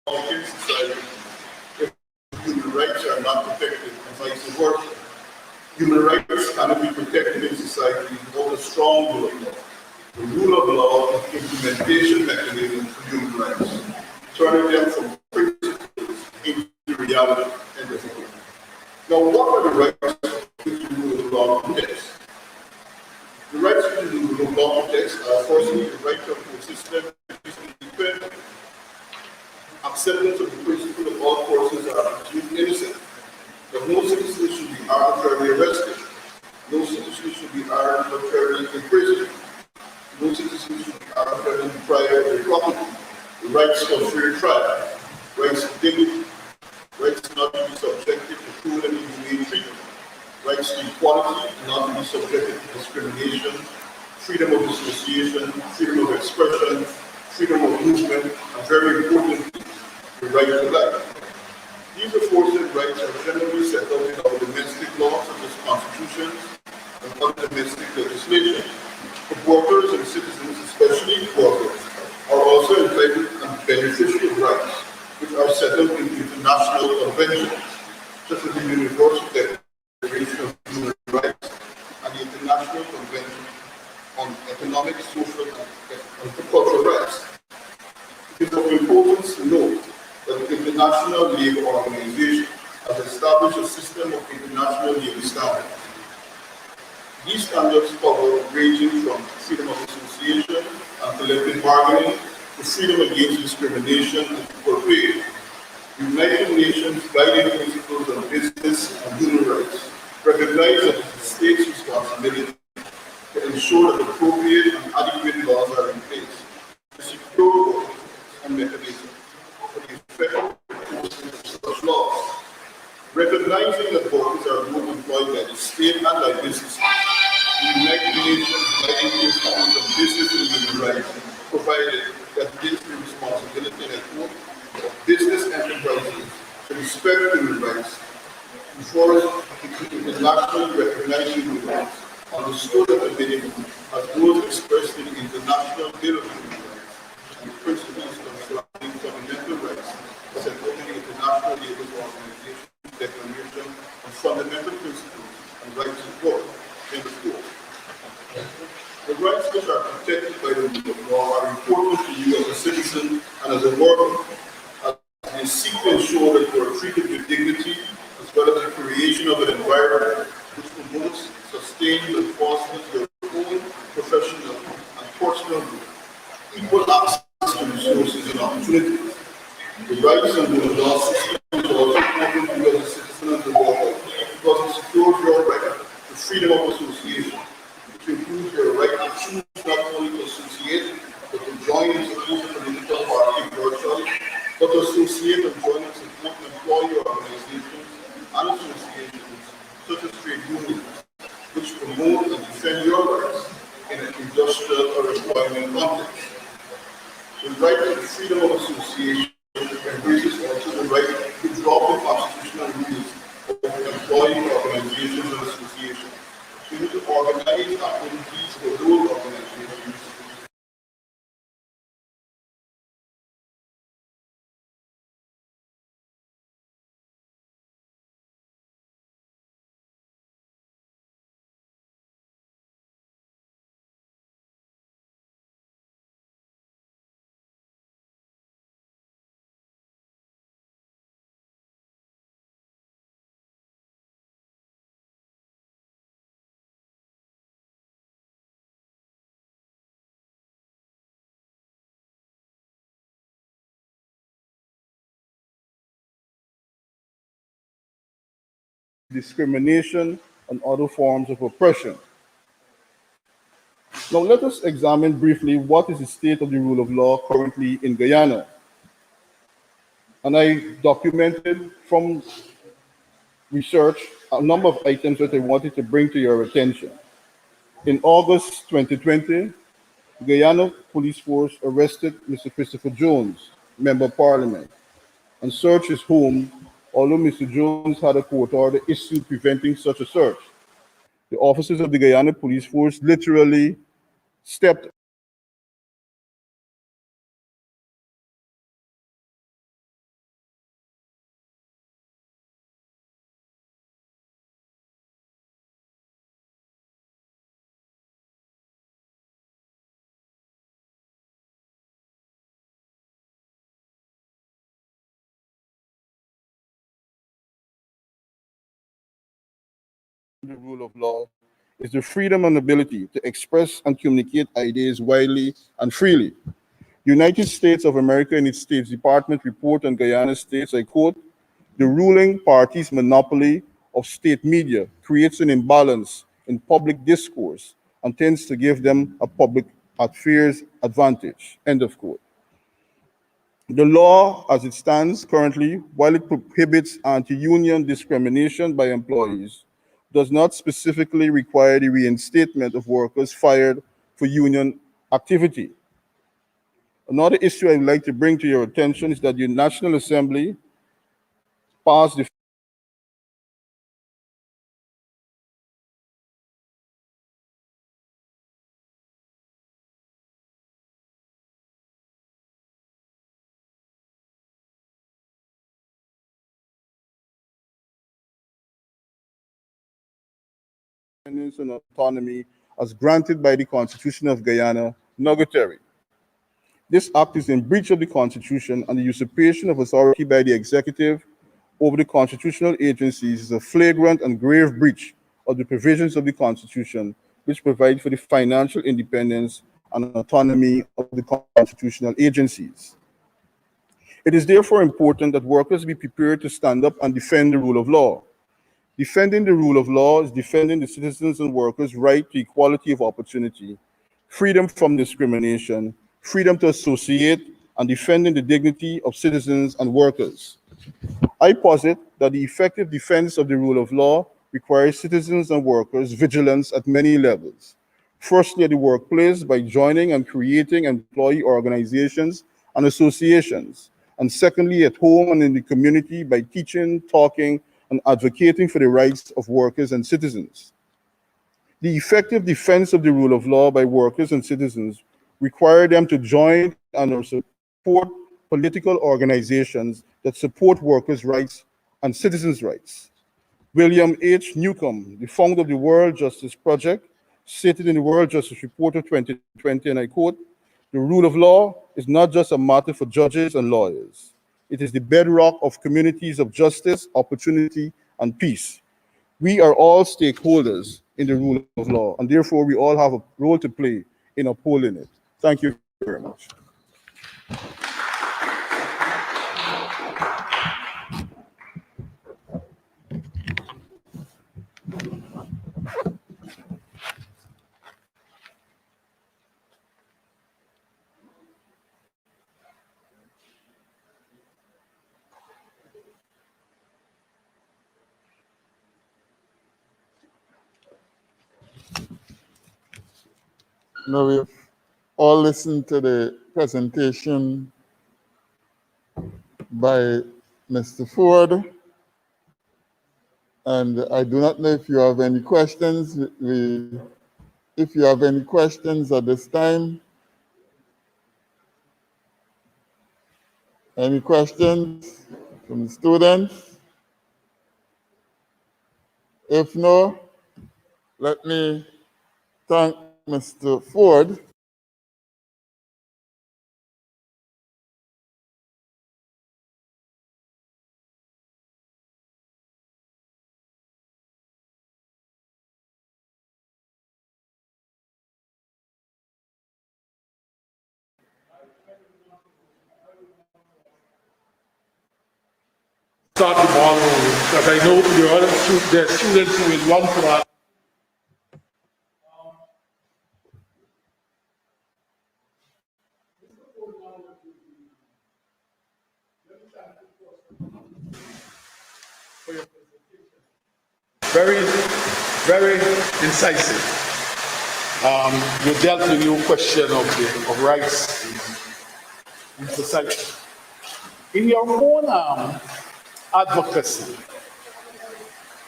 in society if human rights are not protected and vice versa. Human rights cannot be protected in society without a strong rule of law. The rule of law is the implementation mechanism for human rights, turning them from principles into reality and discipline. Now, what are the rights which the rule of law protects? The rights which the rule of law protects are firstly the right of consistent independence, acceptance of the principle of all persons are presumed innocent, that no citizen should be arbitrarily arrested, no citizen should be arbitrarily imprisoned, no citizen should be arbitrarily deprived of their property, the rights of fair trial, rights of dignity, rights not to be subjected to cruel and inhumane treatment, rights to equality, not to be subjected to discrimination, freedom of association, freedom of expression, freedom of movement, and very importantly, the right to life. These aforesaid rights are generally set out in our domestic laws, such as constitutions and other domestic legislation. But workers and citizens, especially workers, are also entitled and beneficiary of rights, which are set out in international conventions, such as the Universal Declaration of Human Rights and the International Convention on Economic, Social, and Cultural Rights. It is of importance to note that the International Labour Organization has established a system of international labour standards. These standards cover ranging from freedom of association and collective bargaining to freedom against discrimination and equal pay. The United Nations Guiding Principles on Business and Human Rights recognize that it is the state's responsibility to ensure that appropriate and adequate laws are in place to secure workers and mechanisms for the effective enforcement of such laws. Recognizing that workers are both employed by the state and by businesses, the United Nations Guiding Principles on Business and Human Rights provided that it is the responsibility of business enterprises to respect human rights, enforce internationally recognized human rights, understood at the minimum as those expressed in the International Bill of Human Rights and the principles concerning fundamental rights set out in the International Labour Organization Declaration on Fundamental Principles and Rights of Work. The rights which are protected by the rule of law are important to you as a citizen and as a worker, as they seek to ensure that you are treated with dignity, as well as the creation of an environment which promotes, sustains, and fosters your own professional and personal growth, equal access to resources and opportunities. The rights and rule of law system is also important to you as a citizen and as a worker because it secures your right to freedom of association, which includes your right to choose not only to associate, but to join and support a political party of your choice, but to associate and join and support and employ your organizations and associations, such as trade unions, which promote and defend your rights in an industrial or employment context. The right to freedom of association embraces also the right to drop the constitutional rules of employing organizations and associations. So you need to organize activities for those organizations. Discrimination, and other forms of oppression. Now, let us examine briefly what is the state of the rule of law currently in Guyana. And I documented from research a number of items that I wanted to bring to your attention. In August 2020, Guyana Police Force arrested Mr. Christopher Jones, Member of Parliament, and searched his home, although Mr. Jones had a court order issued preventing such a search. The officers of the Guyana Police Force literally stepped the rule of law is the freedom and ability to express and communicate ideas widely and freely. United States of America in its State Department report on Guyana states, I quote, "The ruling party's monopoly of state media creates an imbalance in public discourse and tends to give them a public affairs advantage," end of quote. The law, as it stands currently, while it prohibits anti-union discrimination by employees, does not specifically require the reinstatement of workers fired for union activity. Another issue I would like to bring to your attention is that the National Assembly passed the independence and autonomy as granted by the Constitution of Guyana nugatory. This act is in breach of the Constitution, and the usurpation of authority by the executive over the constitutional agencies is a flagrant and grave breach of the provisions of the Constitution, which provide for the financial independence and autonomy of the constitutional agencies. It is therefore important that workers be prepared to stand up and defend the rule of law. Defending the rule of law is defending the citizens and workers' right to equality of opportunity, freedom from discrimination, freedom to associate, and defending the dignity of citizens and workers. I posit that the effective defense of the rule of law requires citizens and workers' vigilance at many levels. Firstly, at the workplace by joining and creating employee organizations and associations. And secondly, at home and in the community by teaching, talking, and advocating for the rights of workers and citizens. The effective defense of the rule of law by workers and citizens require them to join and support political organizations that support workers' rights and citizens' rights. William H. Newcomb, the founder of the World Justice Project, stated in the World Justice Report of 2020, and I quote, "The rule of law is not just a matter for judges and lawyers. It is the bedrock of communities of justice, opportunity, and peace. We are all stakeholders in the rule of law, and therefore we all have a role to play in upholding it." Thank you very much. Now we've all listened to the presentation by Mr. Ford, and I do not know if you have any questions. If you have any questions at this time, any questions from the students? If no, let me thank Mr. Ford start the ball rolling, because I know there are students who will run for that. Very, very incisive. You dealt with the question of rights in society. In your own advocacy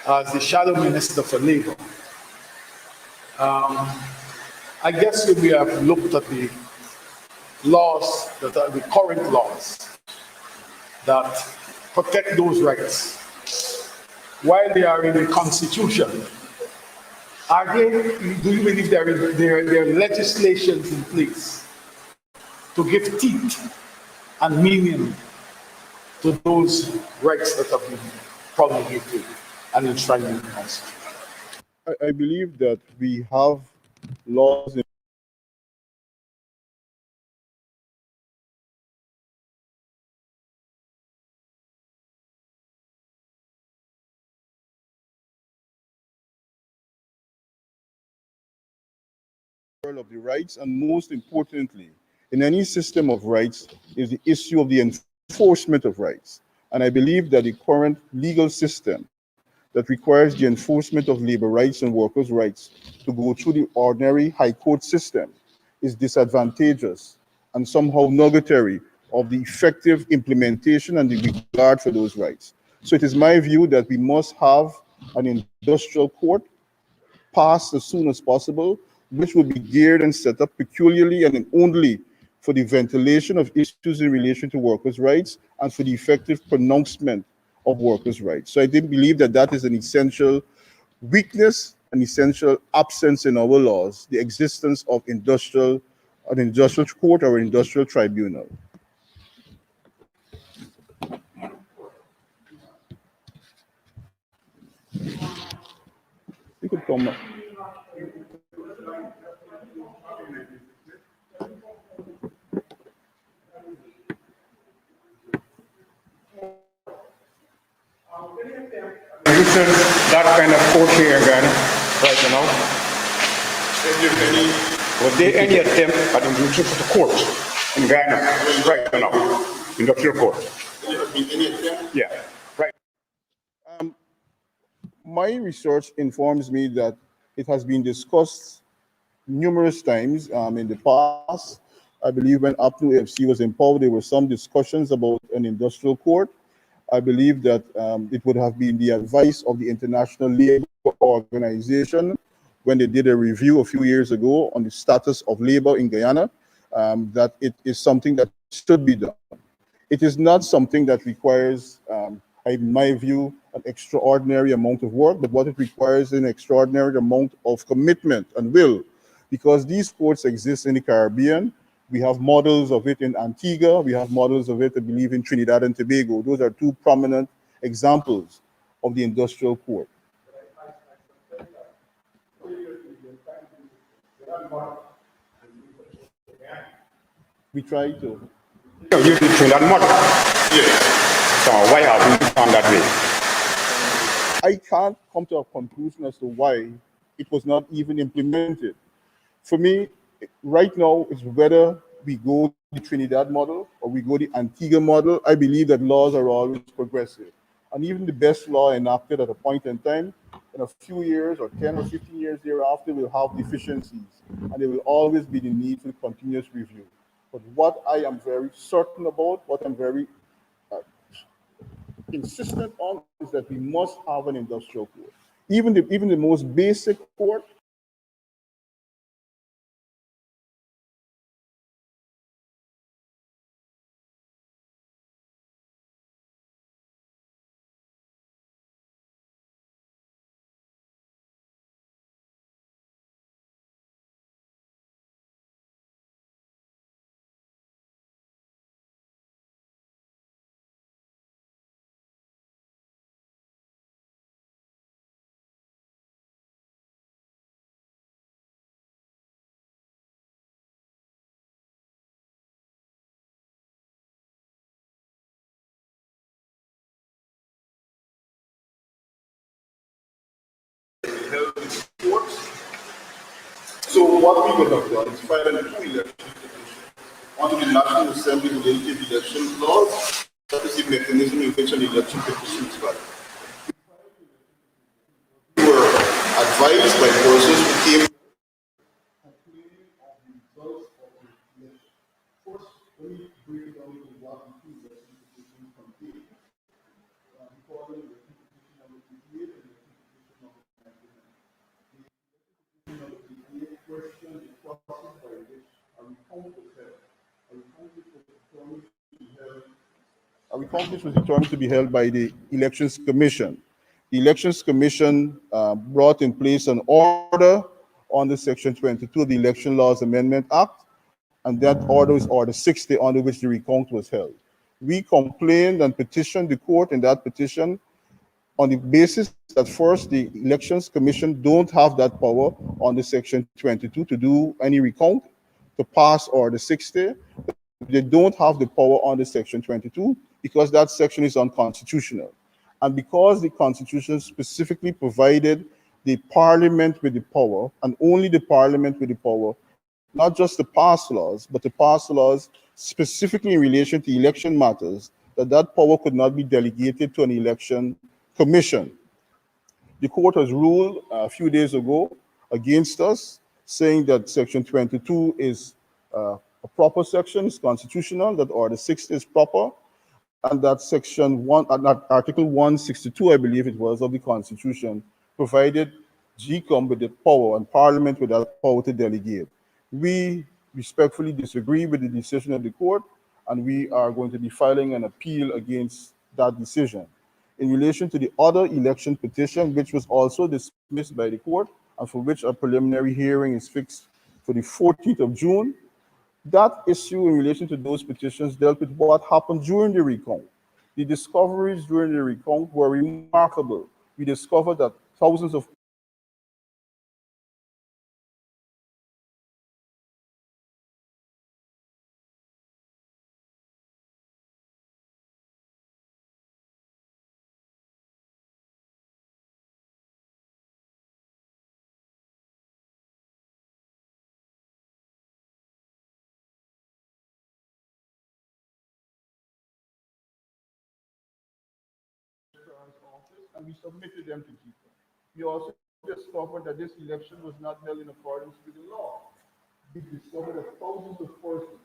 as the Shadow Minister for Labor, I guess we have looked at the laws that are the current laws that protect those rights. While they are in the Constitution, do you believe there are legislations in place to give teeth and meaning to those rights that have been promulgated and enshrined in the Constitution? I believe that we have laws in of the rights, and most importantly, in any system of rights, is the issue of the enforcement of rights. And I believe that the current legal system that requires the enforcement of labor rights and workers' rights to go through the ordinary high court system is disadvantageous and somehow nugatory of the effective implementation and the regard for those rights. So it is my view that we must have an industrial court passed as soon as possible, which will be geared and set up peculiarly and only for the ventilation of issues in relation to workers' rights and for the effective pronouncement of workers' rights. So I did believe that that is an essential weakness, an essential absence in our laws, the existence of an industrial court or an industrial tribunal. You could come up. Using that kind of court here again, right now. Was there any attempt at the use of the court in Ghana right now? Industrial court? Yeah, right. My research informs me that it has been discussed numerous times in the past. I believe when UPNU AFC was empowered, there were some discussions about an industrial court. I believe that it would have been the advice of the International Labor Organization when they did a review a few years ago on the status of labor in Guyana, that it is something that should be done. It is not something that requires, in my view, an extraordinary amount of work, but what it requires is an extraordinary amount of commitment and will, because these courts exist in the Caribbean. We have models of it in Antigua. We have models of it, I believe, in Trinidad and Tobago. Those are two prominent examples of the industrial court. We try to. So you did that model? Yes. So why are we on that way? I can't come to a conclusion as to why it was not even implemented. For me, right now, it's whether we go the Trinidad model or we go the Antigua model. I believe that laws are always progressive. And even the best law enacted at a point in time, in a few years or 10 or 15 years thereafter, will have deficiencies. And there will always be the need for continuous review. But what I am very certain about, what I'm very insistent on, is that we must have an industrial court. Even the most basic court, held in courts. So what we would have done is file an election petition onto the National Assembly related election laws. That is the mechanism in which an election petition is filed. We were advised by persons who came. First, let me break it down into what the two election petitions contain. We call them the petition number 58 and the petition number 99. The petition number 58 questions the process by which a recount was held. A recount which was determined to be held by the Elections Commission. The Elections Commission brought in place an order under Section 22 of the Election Laws Amendment Act, and that order is Order 60, under which the recount was held. We complained and petitioned the court in that petition on the basis that first, the Elections Commission don't have that power under Section 22 to do any recount, to pass or the 60. They don't have the power under Section 22 because that section is unconstitutional. And because the Constitution specifically provided the Parliament with the power, and only the Parliament with the power, not just to pass laws, but to pass laws specifically in relation to election matters, that power could not be delegated to an election commission. The court has ruled a few days ago against us, saying that Section 22 is a proper section, is constitutional, that Order 60 is proper, and that Section 1, Article 162, I believe it was, of the Constitution provided GCOM with the power and Parliament with that power to delegate. We respectfully disagree with the decision of the court, and we are going to be filing an appeal against that decision. In relation to the other election petition, which was also dismissed by the court, and for which a preliminary hearing is fixed for the 14th of June, that issue in relation to those petitions dealt with what happened during the recount. The discoveries during the recount were remarkable. We discovered that thousands of office, and we submitted them to GCOM. We also discovered that this election was not held in accordance with the law. We discovered that thousands of persons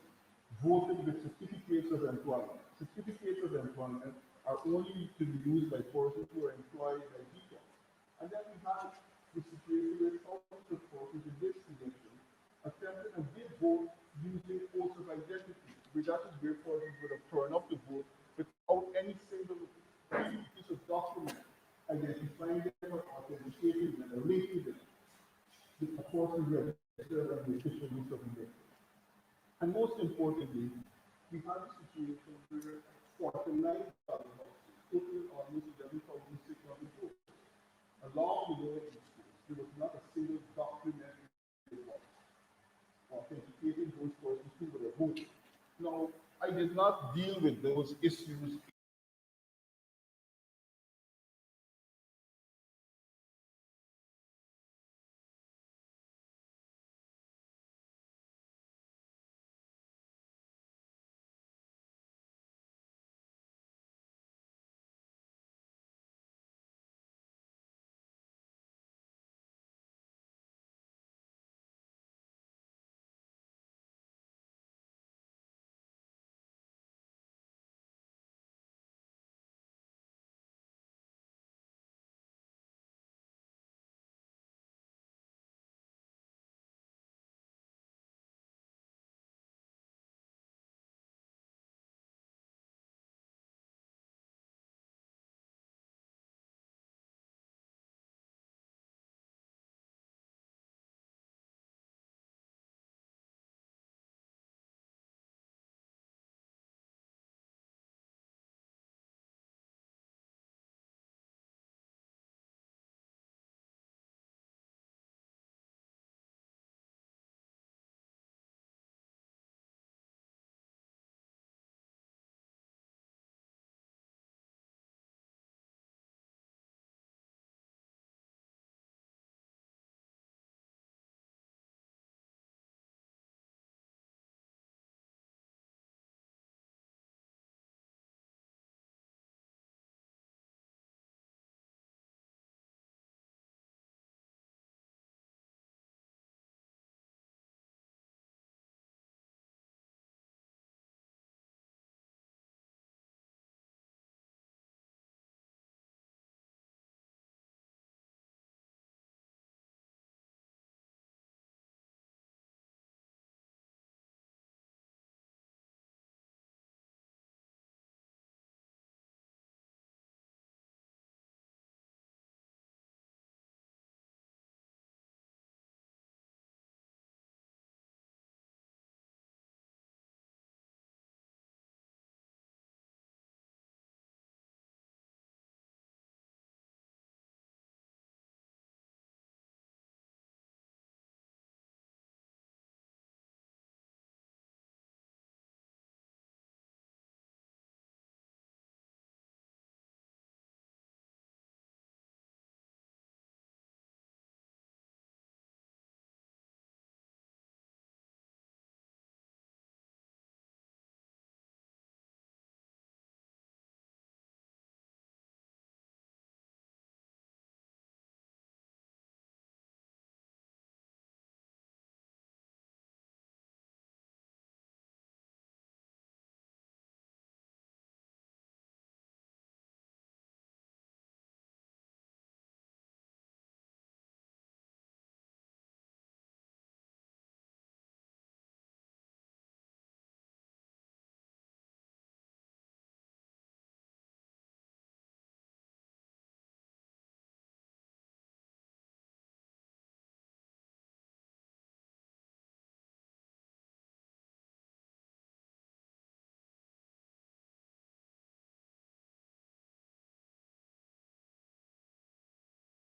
voted with certificates of employment. Certificates of employment are only to be used by persons who are employed by GCOM. And then we had the situation where thousands of persons in this election attempted and did vote using oaths of identity, where that is where persons would have turned up to vote without any single piece of document identifying them or authenticating them or linking them with a person registered as the official use of election. And most importantly, we had a situation where 49 ballot boxes, totaling almost 11,600 votes. Along with all these votes, there was not a single documentary report authenticating those persons who would have voted. Now, I did not deal with those issues